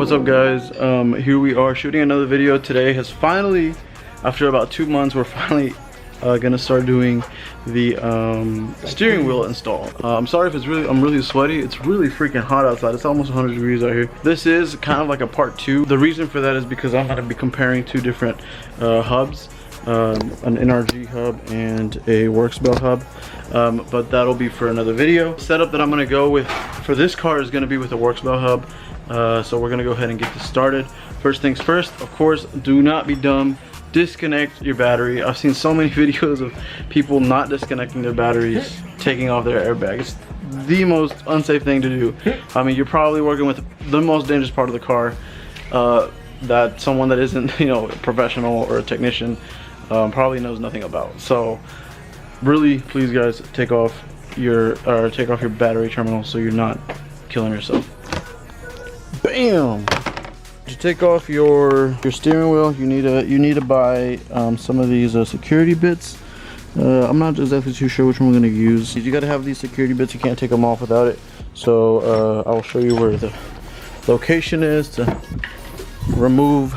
What's up, guys? Here we are shooting another video. Today has finally, after about 2 months, we're finally gonna start doing the steering wheel install. I'm sorry if I'm really sweaty. It's really freaking hot outside. It's almost 100 degrees out here. This is kind of like a part 2. The reason for that is because I'm gonna be comparing 2 different hubs, an NRG hub and a Works Bell hub, but that'll be for another video. Setup that I'm gonna go with for this car is gonna be with the Works Bell hub. So we're gonna go ahead and get this started. First things first, of course, do not be dumb. Disconnect your battery. I've seen so many videos of people not disconnecting their batteries, taking off their airbag. It's the most unsafe thing to do. I mean, you're probably working with the most dangerous part of the car that someone that isn't, you know, a professional or a technician probably knows nothing about. So really, please guys, take off your battery terminal so you're not killing yourself. Bam! To take off your steering wheel, you need to buy some of these security bits. I'm not exactly too sure which one we're going to use. You got to have these security bits. You can't take them off without it. So I'll show you where the location is to remove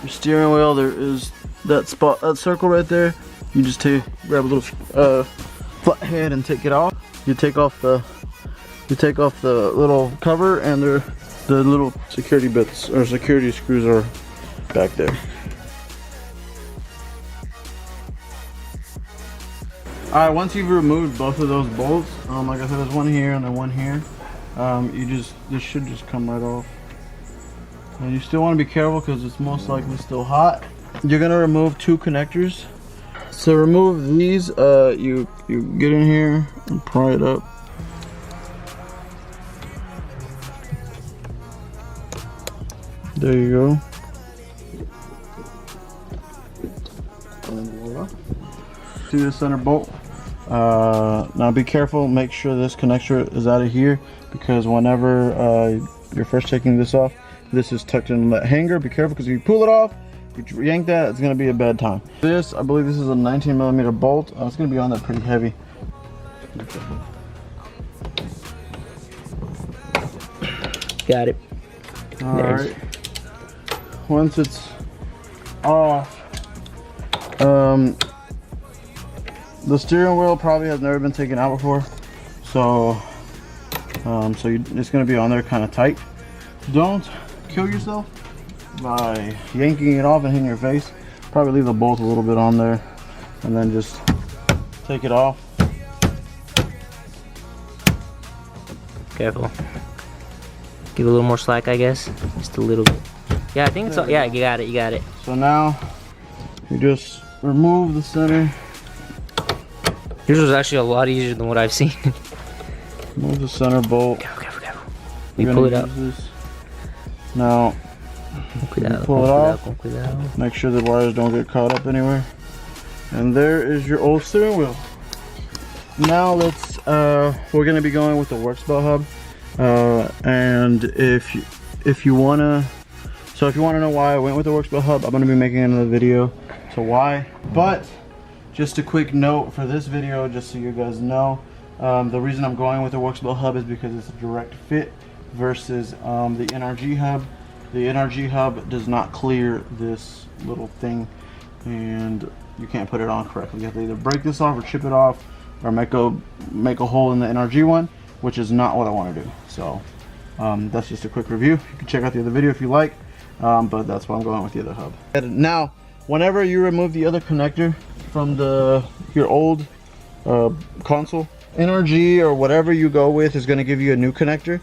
your steering wheel. There is that spot, that circle right there. You just grab a little flathead and take it off. You take off the little cover, and the little security bits or security screws are back there. Alright, once you've removed both of those bolts, like I said, there's one here and then one here. This should just come right off. And you still want to be careful because it's most likely still hot. You're gonna remove 2 connectors. To remove these, you get in here and pry it up. There you go. And voila. See the center bolt. Now be careful, make sure this connector is out of here, because whenever you're first taking this off, this is tucked in that hanger. Be careful, because if you pull it off, you yank that, it's going to be a bad time. This, I believe this is a 19mm bolt. It's going to be on there pretty heavy. Got it. Alright. Once it's off, the steering wheel probably has never been taken out before, so it's going to be on there kind of tight. Don't kill yourself by yanking it off and hitting your face. Probably leave the bolt a little bit on there and then just take it off. Careful. Give it a little more slack, I guess. Just a little bit. Yeah, I think it's all, yeah, you got it. So now you just remove the center. Yours was actually a lot easier than what I've seen. Move the center bolt. Careful. We pull it out. Now pull it off. Make sure the wires don't get caught up anywhere. And there is your old steering wheel. Now we're gonna be going with the Works Bell hub. And if you wanna know why I went with the Works Bell hub, I'm gonna be making another video to why. But just a quick note for this video, just so you guys know, the reason I'm going with the Works Bell hub is because it's a direct fit versus the NRG hub. The NRG hub does not clear this little thing, and you can't put it on correctly. You have to either break this off or chip it off, or make a hole in the NRG one, which is not what I want to do. So that's just a quick review. You can check out the other video if you like, but that's why I'm going with the other hub. And now, whenever you remove the other connector from your old console, NRG or whatever you go with is going to give you a new connector.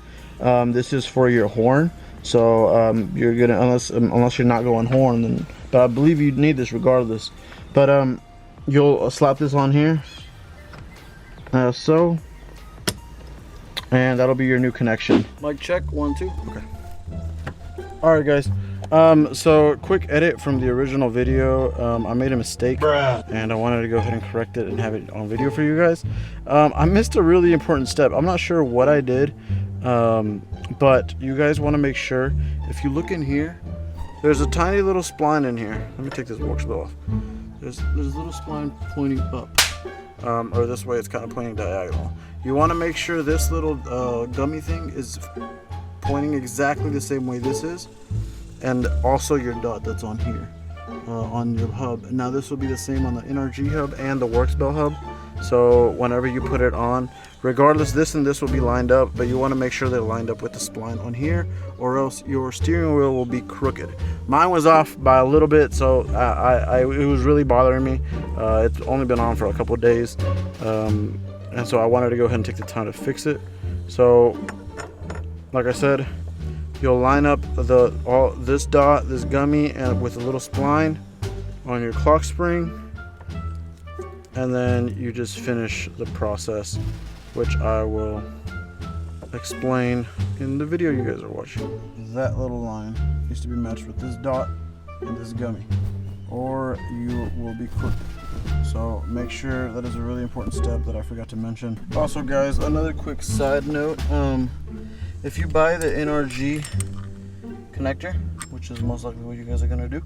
This is for your horn. So you're gonna, unless you're not going horn, then, but I believe you need this regardless. But you'll slap this on here, so, and that'll be your new connection. Mic check, 1 2. Okay. All right, guys. So quick edit from the original video. I made a mistake, and I wanted to go ahead and correct it and have it on video for you guys. I missed a really important step. I'm not sure what I did. But you guys want to make sure, if you look in here, there's a tiny little spline in here. Let me take this Works Bell off. There's a little spline pointing up, or this way it's kind of pointing diagonal. You want to make sure this little gummy thing is pointing exactly the same way this is, and also your dot that's on here on your hub. Now this will be the same on the NRG hub and the Works Belt hub. So whenever you put it on, regardless, this and this will be lined up, but you want to make sure they're lined up with the spline on here, or else your steering wheel will be crooked. Mine was off by a little bit, so it was really bothering me. It's only been on for a couple of days, and so I wanted to go ahead and take the time to fix it. So like I said, you'll line up this dot, this gummy, and with a little spline on your clock spring, and then you just finish the process, which I will explain in the video you guys are watching. That little line needs to be matched with this dot and this gummy, or you will be crooked. So make sure that is a really important step that I forgot to mention. Also guys, another quick side note, if you buy the NRG connector, which is most likely what you guys are gonna do,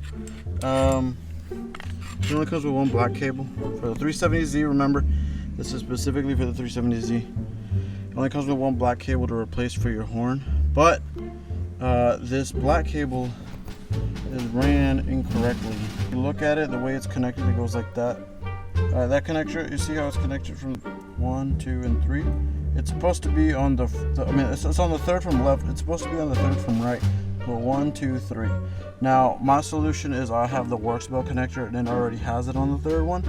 it only comes with one black cable. For the 370Z, remember, this is specifically for the 370Z. It only comes with one black cable to replace for your horn, but this black cable is ran incorrectly. If you look at it, the way it's connected, it goes like that. That connector, you see how it's connected from 1, 2, and 3? It's supposed to be on it's on the third from left. It's supposed to be on the third from right. But 1, 2, 3. Now my solution is I have the Works Belt connector, and it already has it on the third one,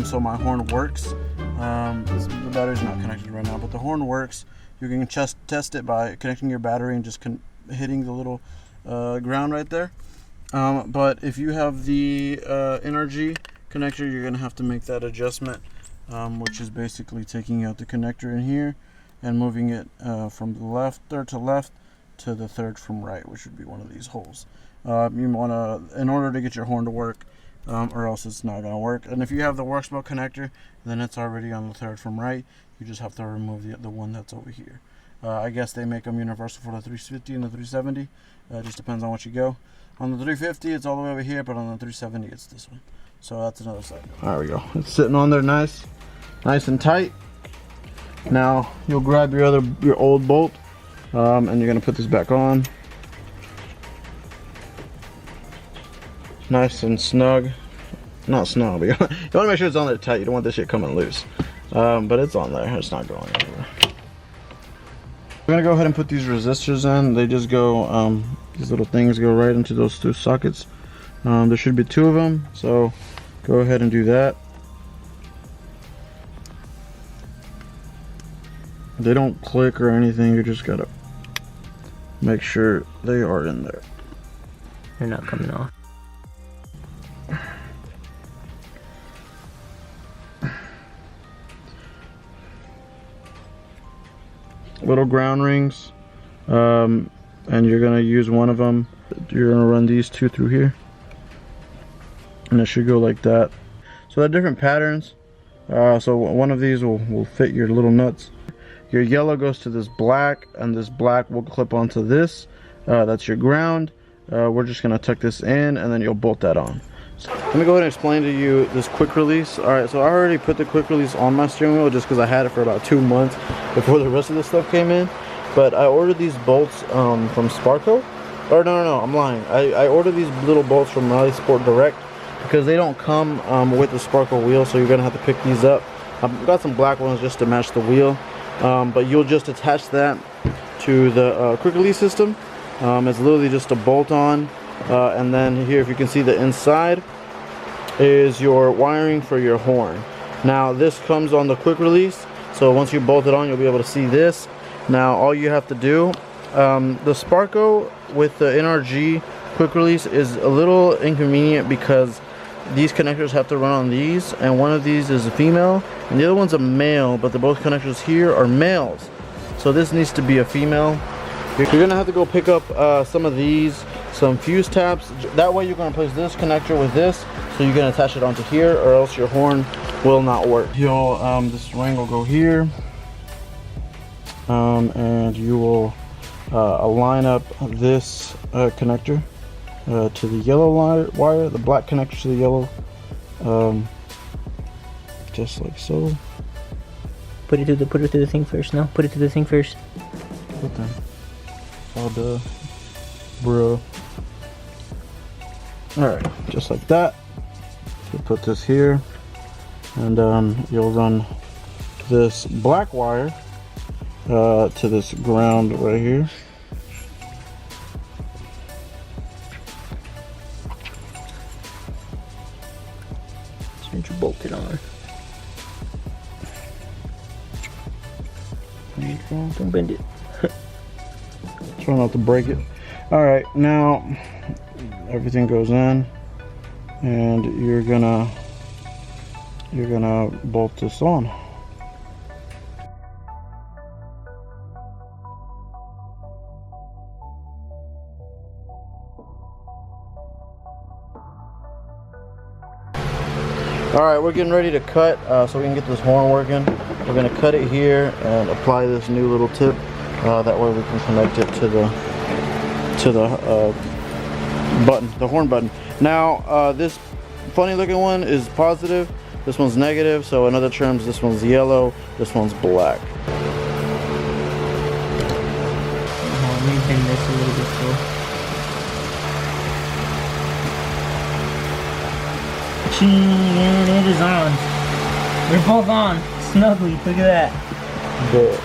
so my horn works. The battery's not connected right now, but the horn works. You can just test it by connecting your battery and just hitting the little ground right there. But if you have the NRG connector, you're gonna have to make that adjustment, which is basically taking out the connector in here and moving it from the third to left to the third from right, which would be one of these holes. You want to, in order to get your horn to work, or else it's not going to work. And if you have the Works Belt connector, then it's already on the third from right. You just have to remove the one that's over here. I guess they make them universal for the 350 and the 370. It just depends on what you go. On the 350, it's all the way over here, but on the 370, it's this one. So that's another side. There we go. It's sitting on there nice and tight. Now you'll grab your old bolt. And you're gonna put this back on, nice and snug. Not snug, but you want to make sure it's on there tight. You don't want this shit coming loose. But it's on there. It's not going anywhere. We're gonna go ahead and put these resistors in. They just go, these little things go right into those two sockets. There should be 2 of them, so go ahead and do that. They don't click or anything. You just gotta make sure they are in there. They're not coming off. Little ground rings, and you're gonna use one of them. You're gonna run these 2 through here, and it should go like that. So they're different patterns. So one of these will fit your little nuts. Your yellow goes to this black, and this black will clip onto this. That's your ground. We're just gonna tuck this in, and then you'll bolt that on. So let me go ahead and explain to you this quick release. All right, so I already put the quick release on my steering wheel just because I had it for about 2 months before the rest of this stuff came in. But I ordered these bolts from Sparco. Or no, I'm lying. I ordered these little bolts from Rally Sport Direct because they don't come with the Sparco wheel, so you're gonna have to pick these up. I've got some black ones just to match the wheel. But you'll just attach that to the quick release system. It's literally just a bolt on, and then here, if you can see, the inside is your wiring for your horn. Now this comes on the quick release, so once you bolt it on, you'll be able to see this. Now all you have to do, the Sparco with the NRG quick release is a little inconvenient because these connectors have to run on these, and one of these is a female and the other one's a male, but the both connectors here are males, so this needs to be a female. You're gonna have to go pick up some of these, some fuse taps. That way you're gonna place this connector with this, so you can attach it onto here, or else your horn will not work. You'll this ring will go here, and you will line up this connector to the yellow wire, the black connector to the yellow, just like so. Put it through the thing first. No, put it through the thing first. What then? Oh, duh. Bruh. Alright, just like that. You put this here, and you'll run this black wire to this ground right here. Since you bolted on. Don't bend it. Try not to break it. Alright, now everything goes in, and you're gonna bolt this on. Alright, we're getting ready to cut so we can get this horn working. We're going to cut it here and apply this new little tip. That way we can connect it to the button, the horn button. Now, this funny looking one is positive. This one's negative. So in other terms, this one's yellow. This one's black. Let me bend this a little bit too. And it is on. They're both on. Snugly. Look at that. Good.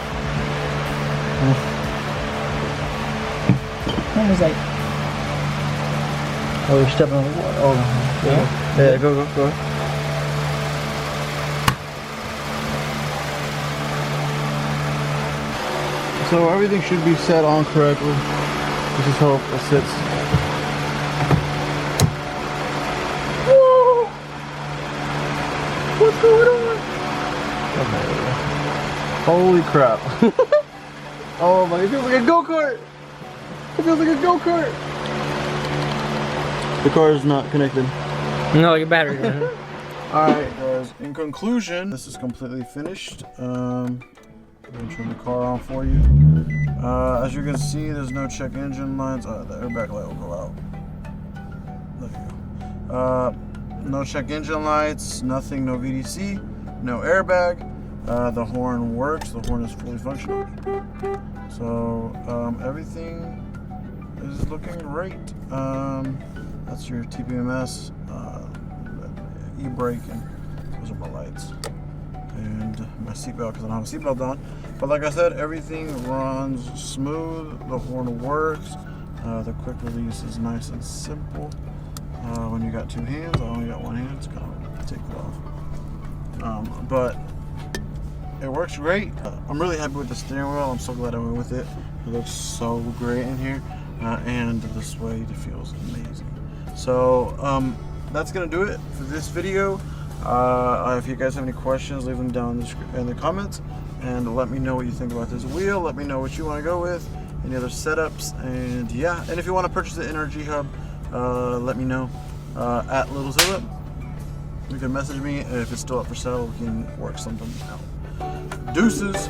Almost like. Oh, you're stepping on the water. Oh, yeah, go. So everything should be set on correctly. This is how it sits. Whoa! What's going on? Okay. Holy crap. Oh my, it feels like a go-kart! It feels like a go-kart! The car is not connected. No, your battery. Alright guys, in conclusion, this is completely finished. I'm going to turn the car on for you. As you can see, there's no check engine lights. The airbag light will go out. There you go. No check engine lights, nothing, no VDC, no airbag. The horn works, the horn is fully functional. So everything is looking great. That's your TPMS, e-brake, and those are my lights. And my seatbelt, because I don't have a seatbelt on. But like I said, everything runs smooth, the horn works, the quick release is nice and simple. When you got two hands, I only got one hand, it's kind of take it off. But it works great. I'm really happy with the steering wheel. I'm so glad I went with it. It looks so great in here, and the suede feels amazing. So that's gonna do it for this video. If you guys have any questions, leave them down in the comments, and let me know what you think about this wheel. Let me know what you want to go with, any other setups, and yeah. And if you want to purchase the NRG hub, let me know at Little Philip. You can message me, and if it's still up for sale, we can work something out. Deuces.